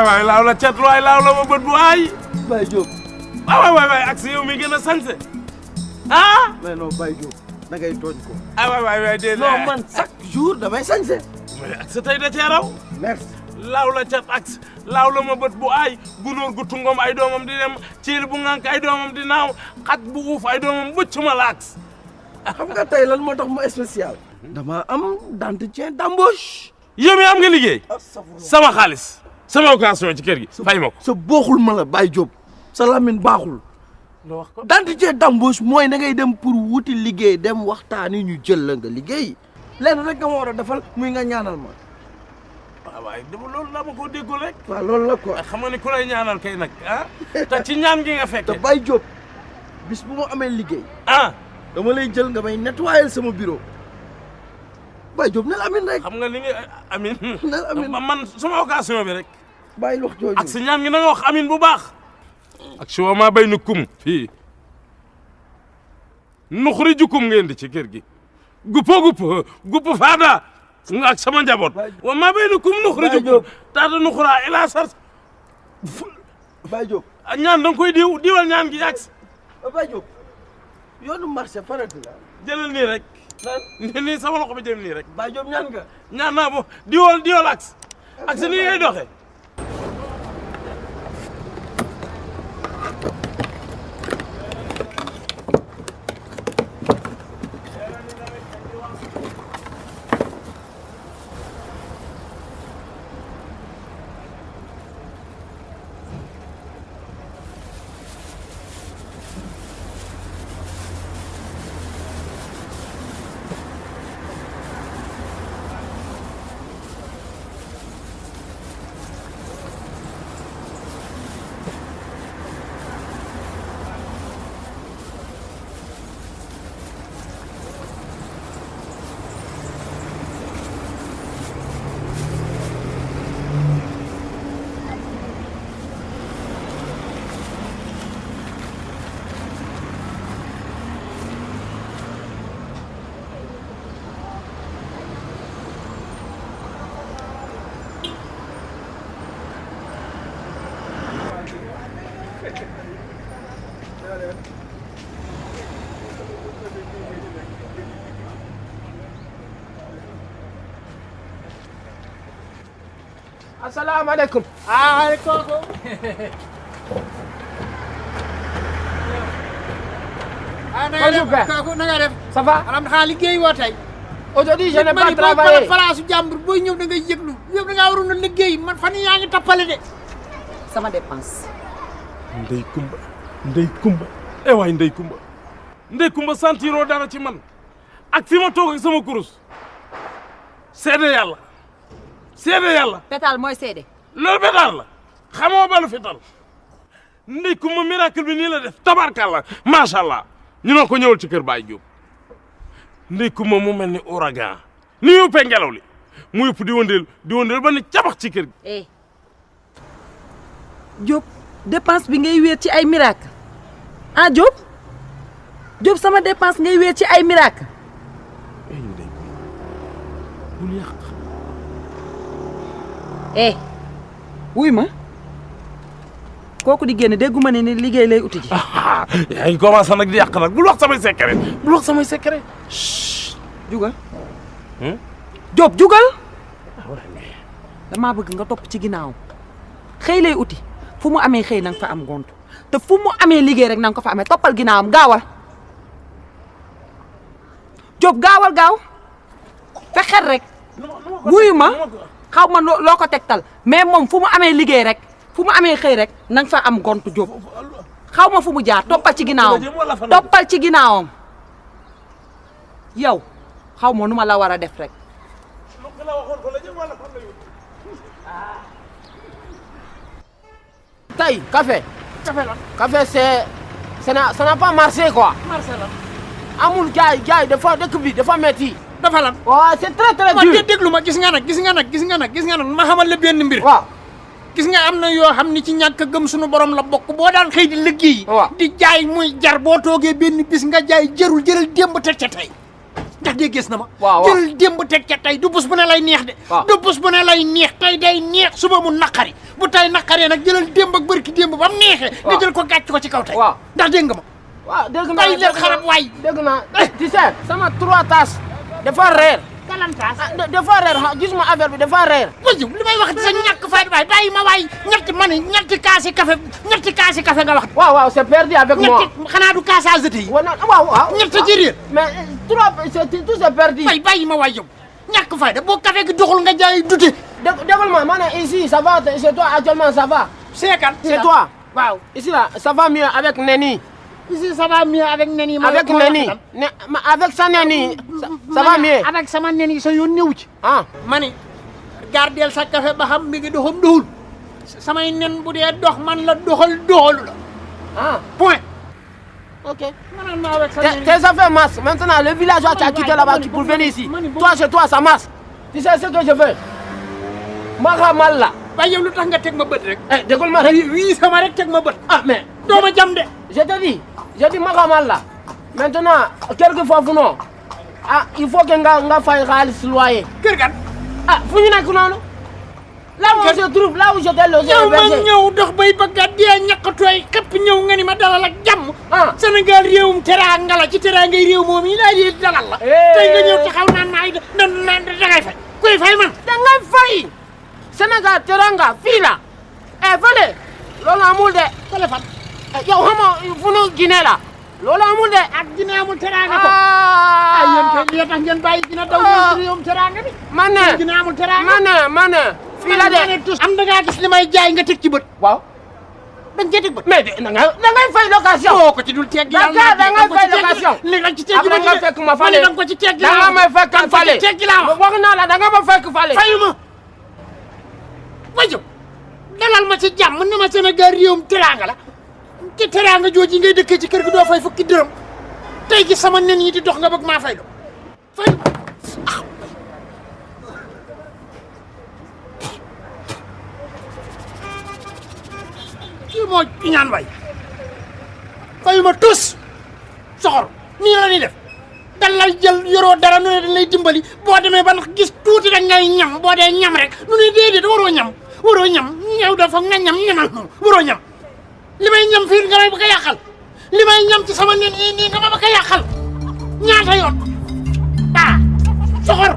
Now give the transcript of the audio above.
waay laaw la cat waay laaw la ma bët bu waay. Baye Diop. waay ak si yow mi gën a sañse. mais non Baye Diop da ngay tooñ ko. waay déedéet. non man chaque jour damay sañse. mais ak sa tey da cee raw. merci. laaw la cat ak laaw la ma bët bu aay gunóor gu tungom ay doomam di dem ciil bu ngànk ay doomam di naaw xaj bu uuf ay doomam bëcc ma laaks. xam nga tey lan moo tax mu spécial. dama am d'entretien d'embauche. yow mi am nga liggéey. sama xaalis sama occasion ci kër gi fay ma ko. sa booxul ma la Baye Diop sa lamine baaxul. loo wax ko d'entretien d'embauche mooy da ngay dem pour wuti liggéey dem waxtaani ñu jël la nga liggéey. lenn rek nga ma war a defal muy nga ñaanal ma. waaye dama loolu daa ma koo déggul rek. waaw loolu la quoi. xam nga ni ku lay ñaanal kay nag te ci ñaan gi nga fekke. te Baye Diop bis bu ma amee liggéey. dama lay jël nga may nettoyer sama bureau. Baye Diop nel amin rek. xam nga li nga amin. nel amin man sama occasion bi rek. bàyyi wax jooju. ak si ñaan gi na nga wax amin bu baax. ak si wa maa bay nu kum fii nuxuri jukum ngeen di ci kër gi. gupp faada. nga ak sama njaboot. wa maa bay nu kum nuxuri jukum. taata nuxuraa ilaa sar. Baye Diop. ñaan da nga koy diwal ñaan gi ak. Baye Diop yoonu marché farati la. jëlal nii rek. nii sama loxo bi jëm nii rek. Baye Diop ñaan nga. ñaan naa bo diwal aks ak si nii ngay doxee. asalaamaaleykum. waaleykum. na nga def. ça va. alhamdulilah liggéey woo tey. aujourd'hui je n'ai pas travaillé. place su jàmbur booy ñëw da ngay yëglu yow da ngaa waroon a liggéey man fan yii yaa ngi tappale de. sama dépense. ndey kumba waay ndey kumba sentiroo dara ci man ak fi ma toog ak sama kurus seede yàlla. pétale mooy seede. loolu pétale la xamoo balu fétal ndey kumba miracle bi nii la def tabarkalla macha allah ñu ne ko ñëwal ci kër Baye Diop ndey kumba mu mel ni ouragan ni mu uppee ngelaw li mu yëpp di wëndeel ba ni cabax ci kër gi. Diop dépense bi ngay wéer ci ay miracle Diop sama dépense ngay wéer ci ay miracle. ndey kumba bul yàq. wuy ma kooku di génn dégguma ne ni liggéey lay uti ji. yaa ngi commencé nag di yàq nag bul wax samay secret jugal. Diop jugal. damaa bëgg nga topp ci ginnaawam xëy lay uti fu mu amee xëy na nga fa am gont te fu mu amee liggéey rek na nga ko fa amee toppal ginnaawam gaawal Diop gaawal gaaw fexeel rek. wuyu ma xaw ma loo ko tegtal mais moom fu mu amee liggéey rek fu mu amee xëy rek na nga fa am gont Diop xaw ma fu mu jaar toppal ci ginnaawam yow xaw ma nu ma la war a def rek. tey café ça n'a pas marché quoi. amul jaay dafa dëkk bi dafa metti. dafa lan. waaw c'est très dur. man déglu ma gis nga nag ma xamal la benn mbir. waaw. gis nga am na yoo xam ni ci ñàkk a gëm suñu borom la bokk boo daan xëy di liggéey. waaw di jaay muy jar boo toogee benn bis nga jaay jëral démb teg ca tey. ndax dee gis na ma waaw jël démb teg ca tey du bés bu ne lay neex de du bés bu ne lay neex tey day neex suba mu naqari bu tey naqaree nag jëlal démb ak bërki démb ba mu neexee nga jël ko gàcc ko ci kaw tey ndax dégg nga ma waaw dégg naa bàyyi leen xarab waay dégg naa tu sais sama 3 tasses dafa reer kalantaas dafa reer gis ma affaire bi dafa reer waju li may wax sa ñàkk fayda waay bàyyi ma waay ñetti kaasi café nga wax waaw c'est perdu avec moi xanaa du kaas à jeter yi waaw ñett ci réer mais tout c'est perdu waay bàyyi ma waay yow ñàkk fayda boo café gi doxul nga jaay dute dégul ma ne ici ça va chez toi actuellement ça va c'est kan c'est toi waaw ici là ça va mieux avec Neni ici ça va mieux avec Neni avec Neni avec sa Neni ça va mieux avec sama Neni sa yoon ñëw ci ma ni gardeel sa café ba xam mi ngi doxam doxul samay nen bu dee dox man la doxalu la point ok maanaam ma avec sa tes affaires marchent maintenant le villageois qui a quitté là-bas pour venir ici toi chez toi ça marche tu sais ce que je fais ma xamal la waaye yow lu tax nga teg ma bët rek dégul ma rek wii sama rek teg ma bët mais doo ma jam de je te dis ma xamal la maintenant quelque fois fu non il faut que nga fay xaalis loyer kër gan fu ñu nekk noonu là où je trouve là où je t'ai logé yow ma ñëw dox bay bëgg a dee ñaqatooy képp ñëw nga ni ma dalal ak jàmm Sénégal réewum teraanga la ci teraangay réew moom yi laa di dalal la tey nga ñëw taxaw naan maay naan dangay fay kuy fay man dangay fay Sénégal teraanga fii la fële loolu amul de fële fan yow xamoo fu nu Guinée la loolu amul de ak Guinée amul teraanga ko yéen kay li tax ngeen bàyyi Guinée daw réewum teraanga bi man ne Guinée amul teraanga man ne fii la de am da ngaa gis li may jaay nga teg ci bët waaw da nga teg bët mais da ngay fay location boo ko ci dul teg yàlla da ngay fay location li nga ci teggi après nga fekk ma fale da nga ko ci teggi da nga may fekk fale teggi laa wax naa la da nga ma fekk fale fayuma wajo dalal ma ci jàmm ni ma Sénégal réewum teraanga la ci teraanga jooji ngay dëkkee ci kër gi doo fay fukki dërëm tey gi sama nen yi di dox nga bëgg maa fay do fay kii moo ñaan way fayuma tus soxor nii la ñuy def dal lay jël yoroo dara nu ne dañ lay dimbali boo demee ba ndax gis tuuti da ngay ñam boo dee ñam rek nu ne déedéet waroo ñam yow dafa nga ñamal noonu waroo ñam li may ñam fii nga may bëgg a yàqal li may ñam ci sama nen nii nga ma bëgg a yàqal ñaata yoon soxor